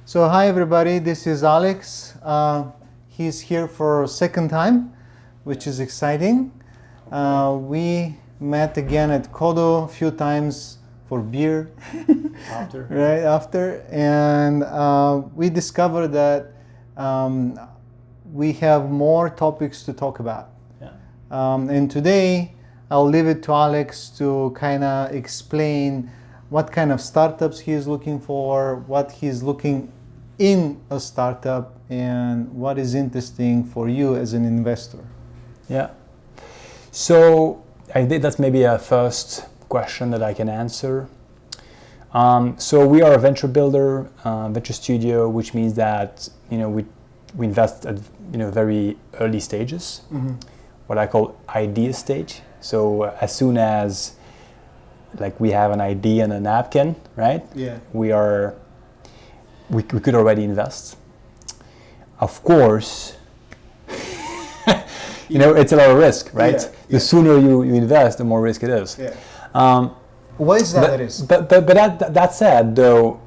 So hi everybody, this is Alex. He's here for a second time, which is exciting. We met again at Kodo a few times for beer. Right after, and we discovered that we have more topics to talk about. And today I'll leave it to Alex to kind of explain what kind of startups he is looking for, what he's looking in a startup, and what is interesting for you as an investor. Yeah. So I think that's maybe a first question that I can answer. So we are a venture builder, venture studio, which means that we invest at very early stages, what I call idea stage. So as soon as we have an idea and a napkin, right? Yeah. We could already invest. Of course, it's a lot of risk, right? Yeah. The sooner you invest, the more risk it is. Yeah. Why is that risk? But that said, though,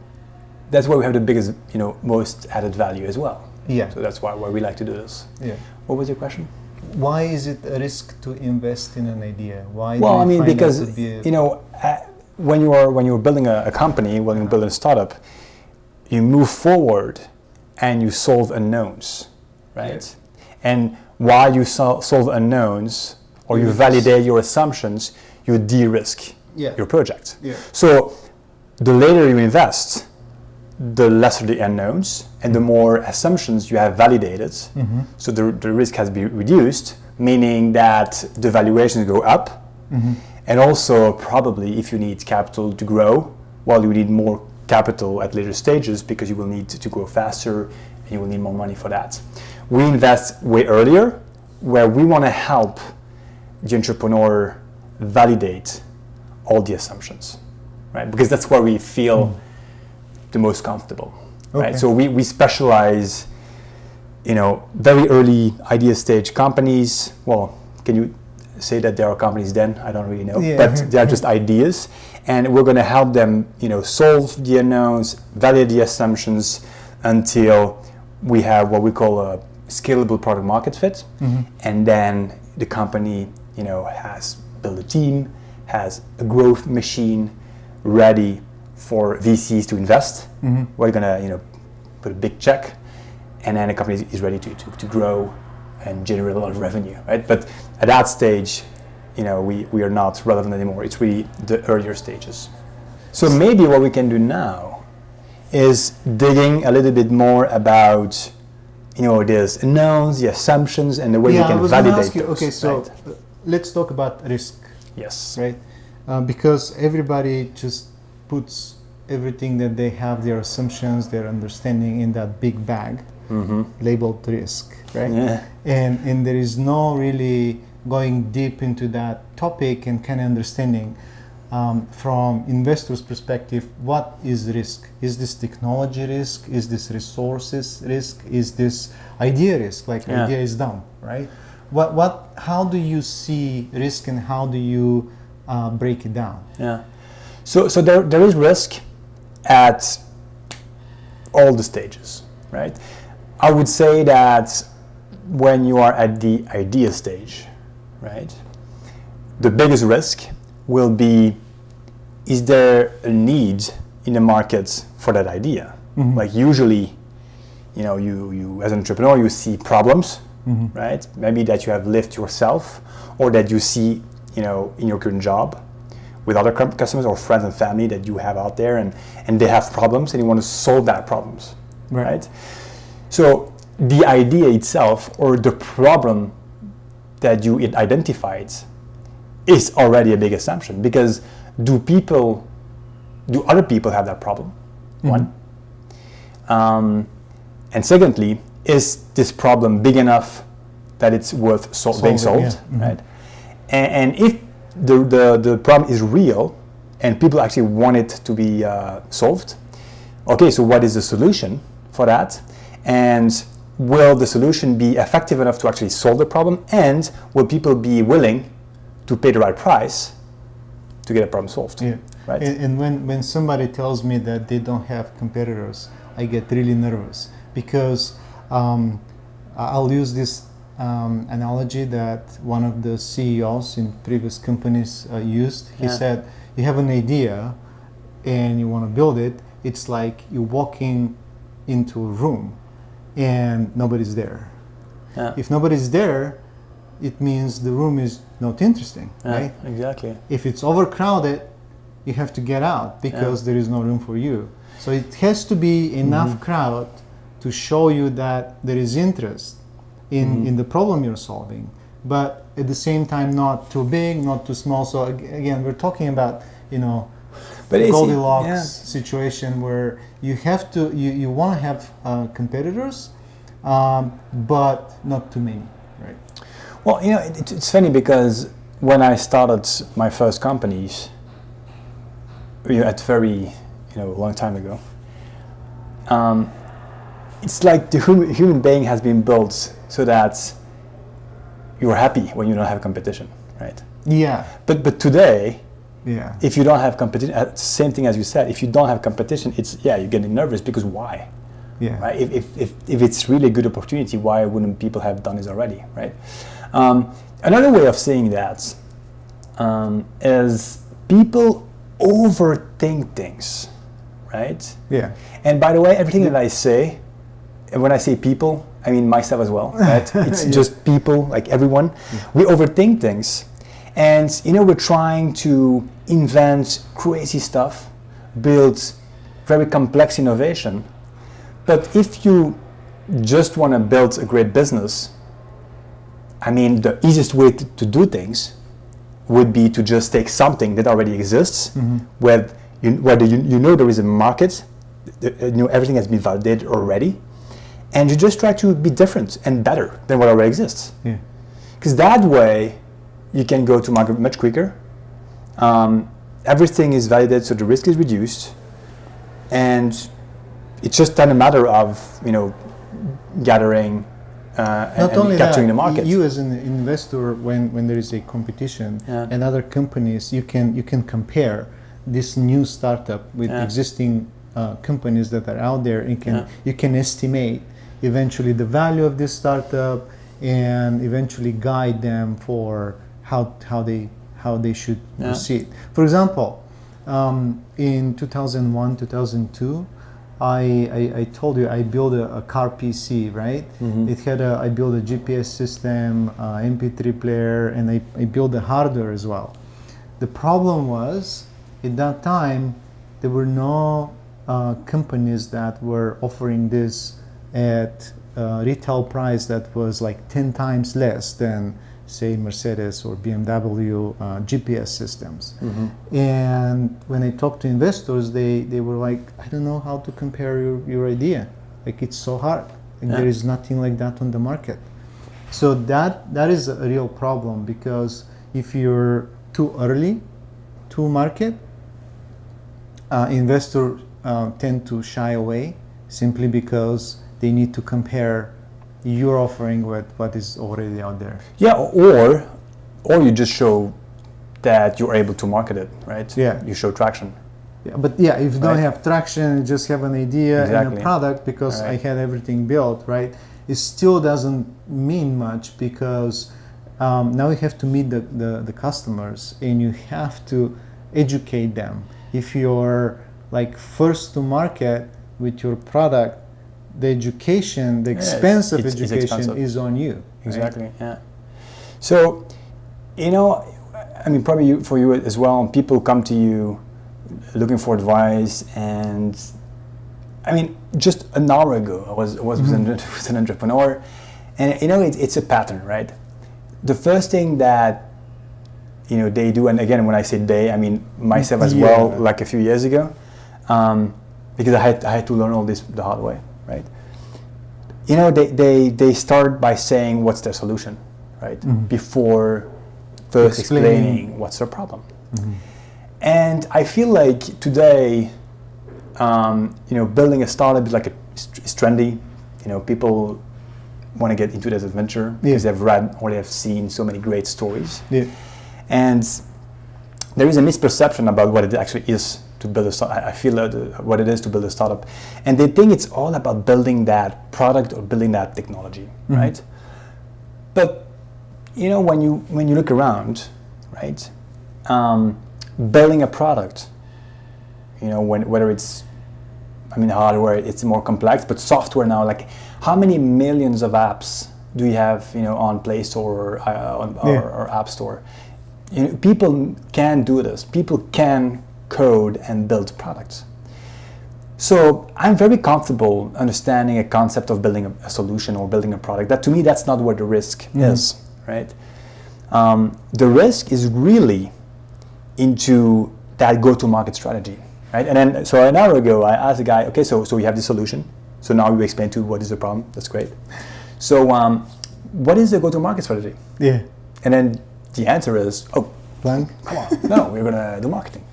that's why we have the biggest, most added value as well. Yeah. So that's why we like to do this. Yeah. What was your question? Why is it a risk to invest in an idea? Why? Well, do you find because that to be when you're building a company, when you're building a startup, you move forward and you solve unknowns, right? Yes. And while you solve unknowns or you validate your assumptions, you de-risk your project. Yeah. So the later you invest, the lesser the unknowns and the more assumptions you have validated. So the risk has been reduced, meaning that the valuations go up. And also probably if you need capital to grow, well, you need more capital at later stages because you will need to grow faster and you will need more money for that. We invest way earlier where we want to help the entrepreneur validate all the assumptions, right? Because that's where we feel the most comfortable, right? So we specialize, very early idea stage companies. Well, can you say that there are companies then? I don't really know, but they are just ideas. And we're going to help them, solve the unknowns, validate the assumptions until we have what we call a scalable product market fit. And then the company, has built a team, has a growth machine ready for VCs to invest. We're going to, put a big check, and then the company is ready to grow and generate a lot of revenue, right? But at that stage, we are not relevant anymore. It's really the earlier stages. So maybe what we can do now is digging a little bit more about, the unknowns, the assumptions, and the way we can validate those. Okay, so right? Let's talk about risk. Yes. Right? Because everybody just puts everything that they have, their assumptions, their understanding in that big bag labeled risk, right? Yeah. And there is no really going deep into that topic and kind of understanding from investors' perspective, what is risk? Is this technology risk? Is this resources risk? Is this idea risk? Idea is dumb, right? How do you see risk and how do you break it down? Yeah. So there is risk at all the stages, right? I would say that when you are at the idea stage, right, the biggest risk will be, is there a need in the market for that idea? Like usually, you as an entrepreneur, you see problems, right? Maybe that you have lived yourself or that you see, in your current job with other customers or friends and family that you have out there, and they have problems and you want to solve that problems, right? So the idea itself or the problem that you identified is already a big assumption, because do other people have that problem? One. And secondly, is this problem big enough that it's worth being solved, right? And if the problem is real and people actually want it to be solved, okay, so what is the solution for that? And will the solution be effective enough to actually solve the problem? And will people be willing to pay the right price to get a problem solved? Yeah. Right. And when somebody tells me that they don't have competitors, I get really nervous because I'll use this analogy that one of the CEOs in previous companies used. He said, you have an idea and you want to build it. It's like you're walking into a room and nobody's there. If nobody's there, it means the room is not interesting, right? Exactly. If it's overcrowded, you have to get out because there is no room for you. So it has to be enough crowd to show you that there is interest in the problem you're solving, but at the same time not too big, not too small. So again, we're talking about, but Goldilocks situation where you have to, you want to have competitors, but not too many, right? Well, it's funny because when I started my first companies, at very, long time ago, it's like the human being has been built so that you're happy when you don't have competition, right? Yeah. But today, yeah, if you don't have competition, same thing as you said, if you don't have competition, you're getting nervous because why? Yeah. Right? If it's really a good opportunity, why wouldn't people have done this already, right? Another way of saying that is people overthink things, right? Yeah. And by the way, everything that I say, and when I say people, I mean myself as well, right? It's just people, like everyone. We overthink things. And, we're trying to invent crazy stuff, build very complex innovation. But if you just want to build a great business, I mean, the easiest way to do things would be to just take something that already exists, where there is a market, everything has been validated already, and you just try to be different and better than what already exists. Yeah. Because that way, you can go to market much quicker. Everything is validated, so the risk is reduced, and it's just then a matter of gathering and capturing the market. You as an investor, when there is a competition and other companies, you can compare this new startup with existing companies that are out there, and you can estimate eventually the value of this startup and eventually guide them for how they should proceed. For example, in 2001, 2002, I told you I built a car PC, right? It had I built a GPS system, MP3 player, and I built the hardware as well. The problem was, at that time, there were no companies that were offering this at retail price that was like 10 times less than, say, Mercedes or BMW GPS systems. And when I talked to investors, they were like, I don't know how to compare your idea. Like, it's so hard. There is nothing like that on the market. So that is a real problem, because if you're too early to market, investors tend to shy away simply because they need to compare your offering with what is already out there. Yeah, or you just show that you're able to market it, right? Yeah. You show traction. Yeah, but if you don't have traction, you just have an idea and a product, because I had everything built, right? It still doesn't mean much, because now you have to meet the customers and you have to educate them. If you're like first to market with your product, the education, the expense of education is on you. Exactly, right? yeah. So, I mean, probably for you as well, people come to you looking for advice, and I mean, just an hour ago, I was with an entrepreneur, and it's a pattern, right? The first thing that they do, and again, when I say they, I mean myself as well, like a few years ago, because I had to learn all this the hard way, right? They start by saying what's their solution, right? Before first explaining what's their problem. And I feel like today, building a startup is is trendy. People want to get into this adventure because they've read or they have seen so many great stories. Yeah. And there is a misperception about what it actually is to build I feel what it is to build a startup, and they think it's all about building that product or building that technology, right? But when you look around, right, building a product, whether it's hardware, it's more complex, but software now, like how many millions of apps do you have on Play Store or App Store? People can do this. People can code and build products. So I'm very comfortable understanding a concept of building a solution or building a product. That to me, that's not where the risk is, right? The risk is really into that go-to-market strategy, right? And then, so an hour ago, I asked the guy, okay, so we have the solution. So now you explain to what is the problem. That's great. So what is the go-to-market strategy? Yeah. And then the answer is, blank. Come on, no, we're gonna do marketing.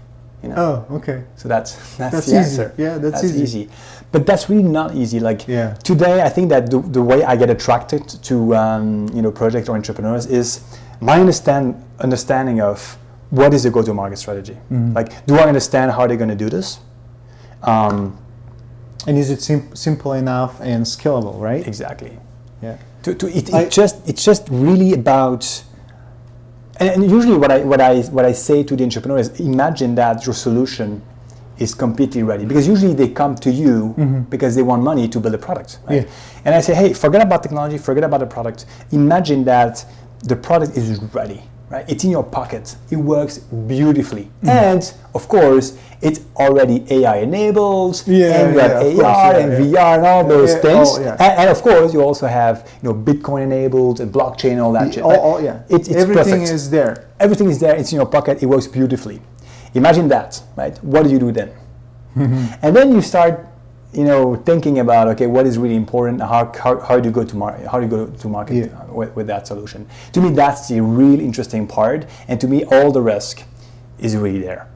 Oh, okay. So that's the easy. answer. Yeah, that's easy. But that's really not easy. Like today, I think that the way I get attracted to projects or entrepreneurs is my understanding of what is the go-to-market strategy. Like, do I understand how they're gonna do this? And is it simple enough and scalable, right? Exactly. Yeah. It's just really about. And usually what I say to the entrepreneur is imagine that your solution is completely ready, because usually they come to you because they want money to build a product, right? Yeah. And I say, hey, forget about technology, forget about the product. Imagine that the product is ready, right? It's in your pocket. It works beautifully. And of course, it's already AI enabled, and you have AR and VR and all those things. And of course, you also have Bitcoin enabled and blockline and all that shit. It's everything perfect. is there. Everything is there. It's in your pocket. It works beautifully. Imagine that, right? What do you do then? And then you start, thinking about, okay, what is really important? How do you go to market? How do you go to market with that solution? To me, that's the real interesting part. And to me, all the risk is really there.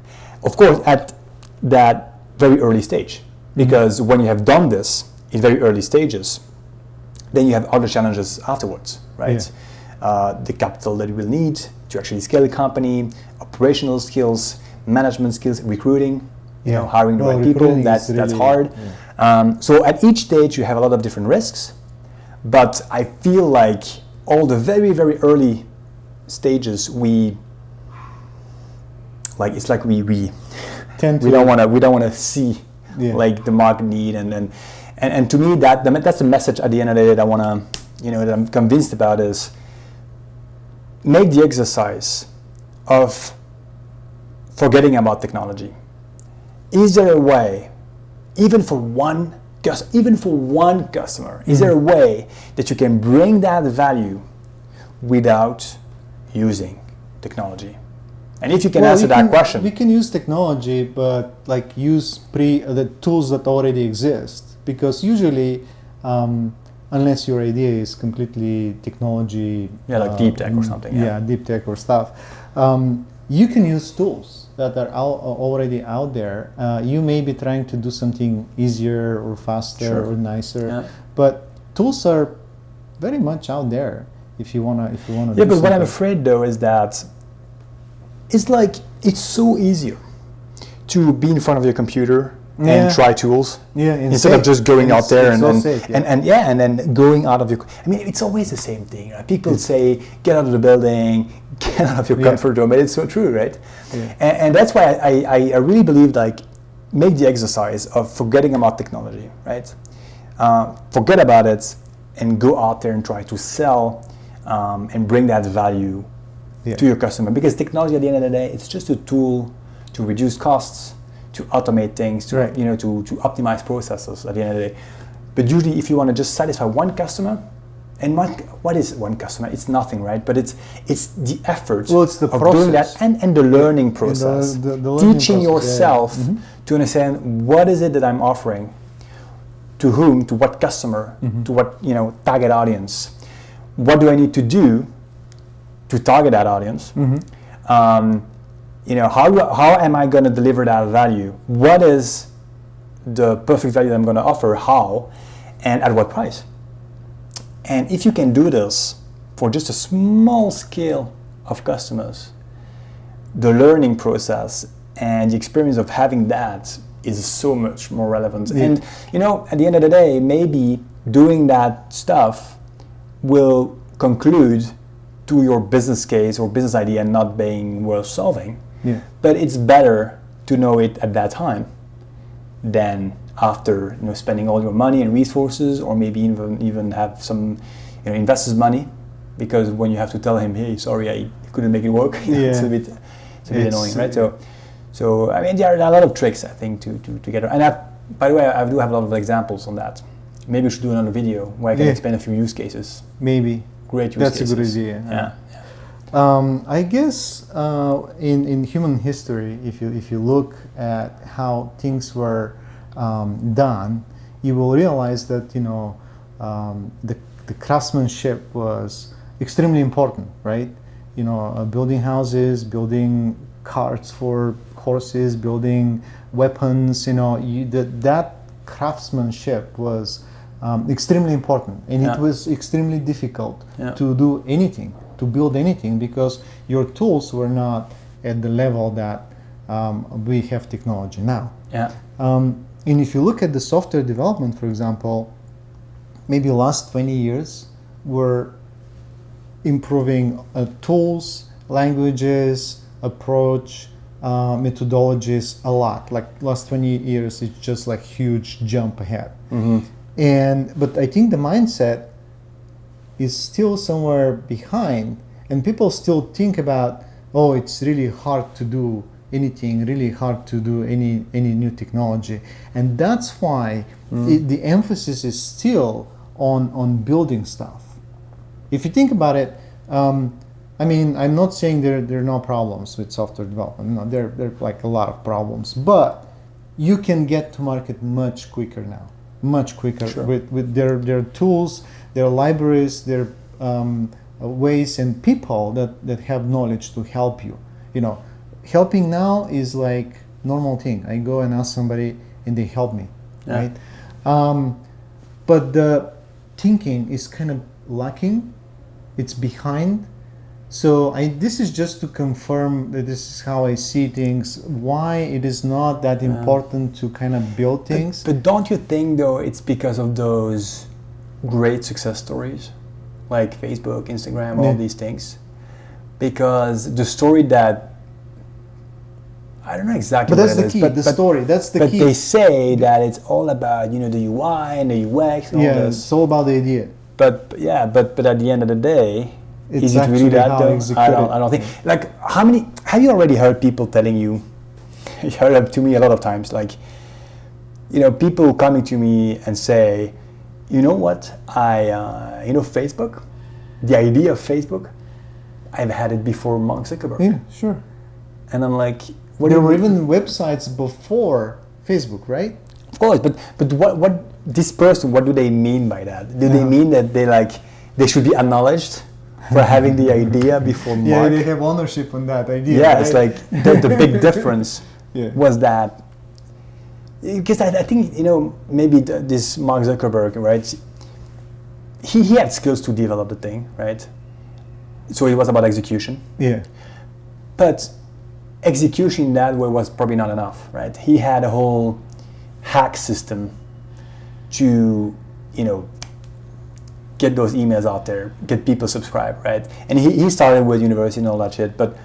Of course, at that very early stage, because when you have done this in very early stages, then you have other challenges afterwards, right? The capital that you will need to actually scale a company, operational skills, management skills, recruiting, hiring the right people. That's hard. So at each stage, you have a lot of different risks, but I feel like all the very, very early stages, we don't want to see like the market need, and to me that's the message at the end of the day that I want to that I'm convinced about is make the exercise of forgetting about technology. Is there a way, even for one customer, is there a way that you can bring that value without using technology? And if you can answer that question, we can use technology, but like use the tools that already exist, because usually, unless your idea is completely technology, like deep tech or something, deep tech or stuff, you can use tools that are already out there. You may be trying to do something easier or faster or nicer, but tools are very much out there if you wanna. Yeah, but what I'm afraid though is that it's so easier to be in front of your computer and try tools instead of just going out there and then going out of your. I mean, it's always the same thing. Right? People say, "Get out of the building, get out of your comfort zone," but it's so true, right? Yeah. And that's why I really believe make the exercise of forgetting about technology, right? Forget about it and go out there and try to sell and bring that value to your customer, because technology at the end of the day, it's just a tool to reduce costs, to automate things, to optimize processes at the end of the day. But usually, if you want to just satisfy one customer, and what is one customer? It's nothing, right? But it's the effort of doing that and the learning process, the learning teaching yourself to understand what is it that I'm offering, to whom, to what customer, to what target audience. What do I need to do to target that audience? How am I going to deliver that value? What is the perfect value that I'm going to offer? How and at what price? And if you can do this for just a small scale of customers, the learning process and the experience of having that is so much more relevant. Yeah. And you know, at the end of the day, maybe doing that stuff will conclude to your business case or business idea not being worth solving. Yeah. But it's better to know it at that time than after, you know, spending all your money and resources, or maybe even have some, you know, investors' money, because when you have to tell him, hey, sorry, I couldn't make it work, it's a bit annoying, right? So I mean, there are a lot of tricks, I think, to get it. And by the way, I do have a lot of examples on that. Maybe we should do another video where I can explain a few use cases. Maybe. Great use That's cases. a good idea. Yeah. I guess in human history, if you look at how things were done, you will realize that, you know, the craftsmanship was extremely important, right? You know, building houses, building carts for horses, building weapons. You know, that craftsmanship was extremely important, and it was extremely difficult to do anything, to build anything, because your tools were not at the level that we have technology now. And if you look at the software development, for example, maybe last 20 years were improving tools, languages, approach, methodologies a lot. Like last 20 years, it's just like huge jump ahead. But I think the mindset is still somewhere behind, and people still think about, oh, it's really hard to do anything, really hard to do any new technology. And that's why the emphasis is still on building stuff. If you think about it, I mean, I'm not saying there are no problems with software development. No, there are like a lot of problems, but you can get to market much quicker now, much quicker with their tools, their libraries, their ways, and people that have knowledge to help you. You know, helping now is like normal thing. I go and ask somebody and they help me, right? But the thinking is kind of lacking. It's behind. So this is just to confirm that this is how I see things, why it is not that important to kind of build things. But don't you think, though, it's because of those great success stories, like Facebook, Instagram, all these things? Because the story that, I don't know exactly but what that's it the is, key, but, the but, story, that's the but key. But they say that it's all about, you know, the UI and the UX and all this. It's all about the idea. But at the end of the day, It's is it really that though? I don't think. Like, have you already heard people telling you, you heard it to me a lot of times, like, you know, people coming to me and say, you know what, you know, Facebook, the idea of Facebook, I've had it before Mark Zuckerberg. Yeah, sure. And I'm like, there were even websites before Facebook, right? Of course, but what this person, what do they mean by that? Do they mean that they should be acknowledged for having the idea before Mark? Yeah, they have ownership on that idea. Yeah, right? it's like the big difference was that, because I think, you know, maybe this Mark Zuckerberg, right? He had skills to develop the thing, right? So it was about execution. Yeah. But execution in that way was probably not enough, right? He had a whole hack system to, you know, get those emails out there, get people subscribed, right? And he started with university and all that shit, but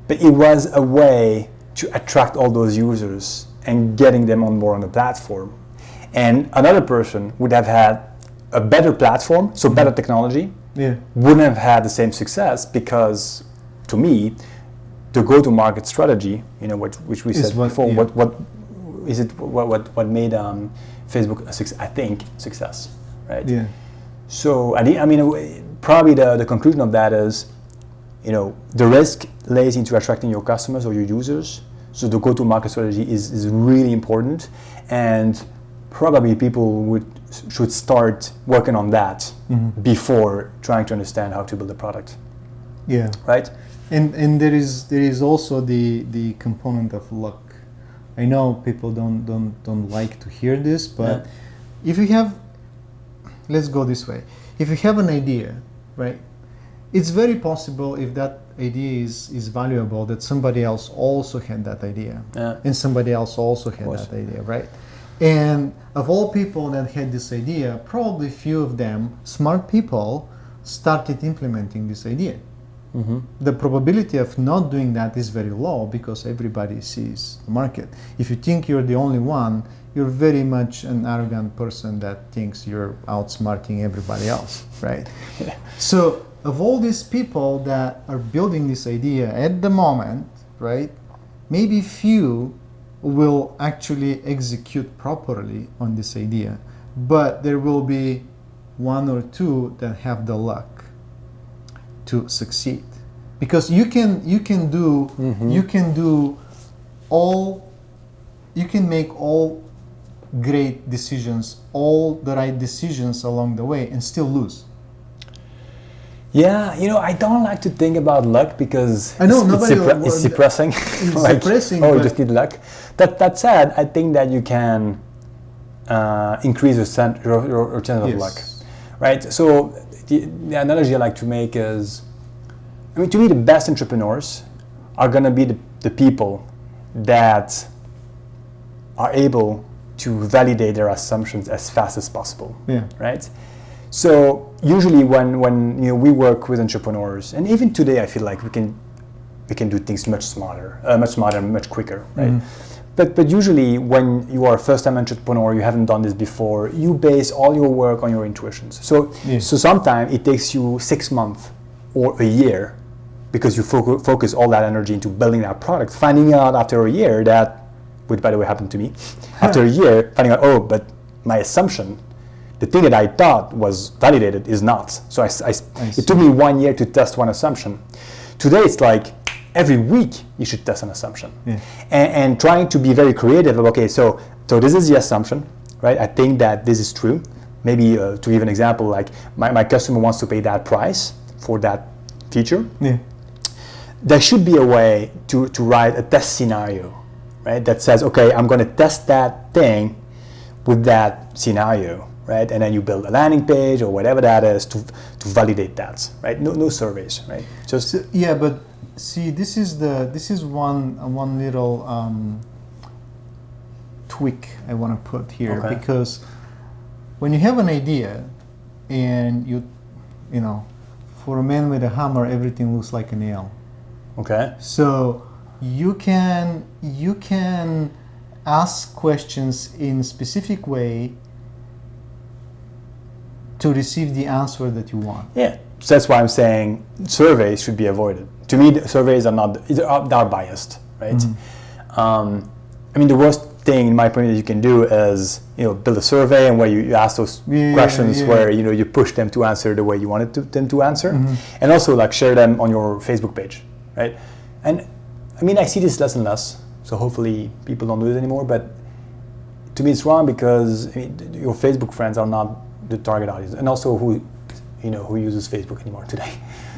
it was a way to attract all those users and getting them on board on the platform. And another person would have had a better platform, so better technology, wouldn't have had the same success, because to me, the go-to-market strategy, you know, which we said before, what made Facebook a success, right? Yeah. So I mean, probably the conclusion of that is, you know, the risk lays into attracting your customers or your users. So the go-to-market strategy is really important, and probably people should start working on that before trying to understand how to build a product. Yeah. Right. And there is also the component of luck. I know people don't like to hear this, but if you have, let's go this way. If you have an idea, right, it's very possible if that idea is valuable, that somebody else also had that idea, Yeah. and somebody else also had that idea, right? And of all people that had this idea, probably few of them, smart people, started implementing this idea. Mm-hmm. The probability of not doing that is very low because everybody sees the market. If you think you're the only one, you're very much an arrogant person that thinks you're outsmarting everybody else, right? Yeah. So of all these people that are building this idea at the moment, right, maybe few will actually execute properly on this idea, but there will be one or two that have the luck to succeed, because you can do you can make all great decisions, all the right decisions along the way, and still lose. Yeah, I don't like to think about luck because I know it's depressing. It's like, depressing. Oh, you just need luck. That said, I think that you can increase your chance of luck, right? So the analogy I like to make is, to me, the best entrepreneurs are going to be the people that are able to validate their assumptions as fast as possible. Yeah. Right. So usually when we work with entrepreneurs, and even today, I feel like we can do things much smarter, much quicker, right? Mm-hmm. But usually when you are a first-time entrepreneur, you haven't done this before, you base all your work on your intuitions. So sometimes it takes you 6 months or a year because you focus all that energy into building that product, finding out after a year that, which by the way happened to me, after a year, finding out, but my assumption, the thing that I thought was validated is not. So it took me 1 year to test one assumption. Today it's like every week you should test an assumption. Yeah. And trying to be very creative of, okay, so this is the assumption, right? I think that this is true. Maybe to give an example, like my customer wants to pay that price for that feature. Yeah. There should be a way to write a test scenario, right? That says, okay, I'm going to test that thing with that scenario, right? And then you build a landing page or whatever that is to validate that, right? No surveys, right? Just so, yeah, but see, this is one little tweak I want to put here, because when you have an idea and you know, for a man with a hammer, everything looks like a nail. Okay. So you can ask questions in a specific way to receive the answer that you want. Yeah, so that's why I'm saying surveys should be avoided. To me, the surveys are biased, right? Mm-hmm. I mean, the worst thing, in my opinion, that you can do is build a survey and where you ask those questions where you push them to answer the way you wanted them to answer, and also like share them on your Facebook page, right? And I mean, I see this less and less, so hopefully people don't do it anymore. But to me, it's wrong because your Facebook friends are not the target audience, and also who uses Facebook anymore today.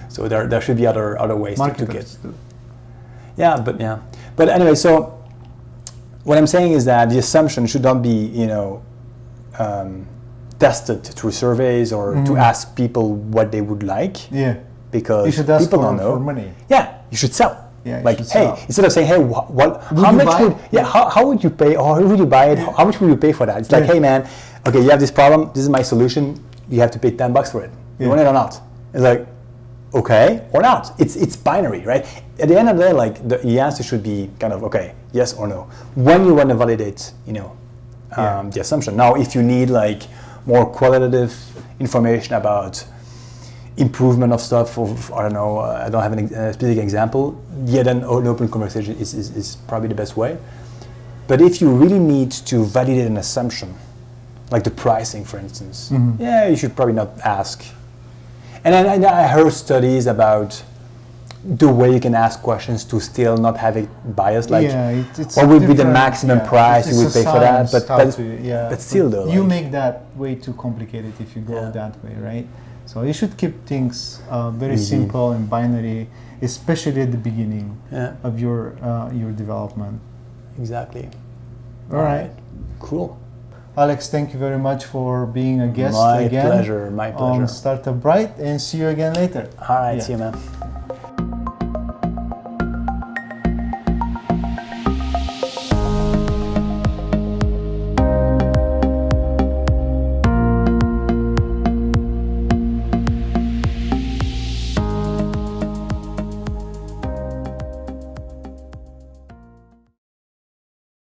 So there should be other ways to get. But anyway, so what I'm saying is that the assumption should not be tested through surveys or to ask people what they would like. Yeah, because you should ask people don't know. For money. Yeah, you should sell. Yeah, like, hey, instead of saying, hey, how would you pay, or who would you buy it? Yeah. How much would you pay for that? It's like, hey, man, okay, you have this problem. This is my solution. You have to pay $10 for it. You want it or not? It's like, okay, or not. It's binary, right? At the end of the day, like the answer should be kind of okay, yes or no. When you want to validate, the assumption. Now, if you need like more qualitative information about improvement of stuff, I don't know, I don't have a specific example, then an open conversation is probably the best way. But if you really need to validate an assumption, like the pricing, for instance, you should probably not ask. And I heard studies about the way you can ask questions to still not have it biased, like what would be the maximum price you would pay for that, but still though. You make that way too complicated if you go that way, right? So you should keep things very simple and binary, especially at the beginning of your development. Exactly. All right. Cool. Alex, thank you very much for being a guest My again. pleasure. My pleasure. On Startup Bright, and see you again later. All right. See you, man.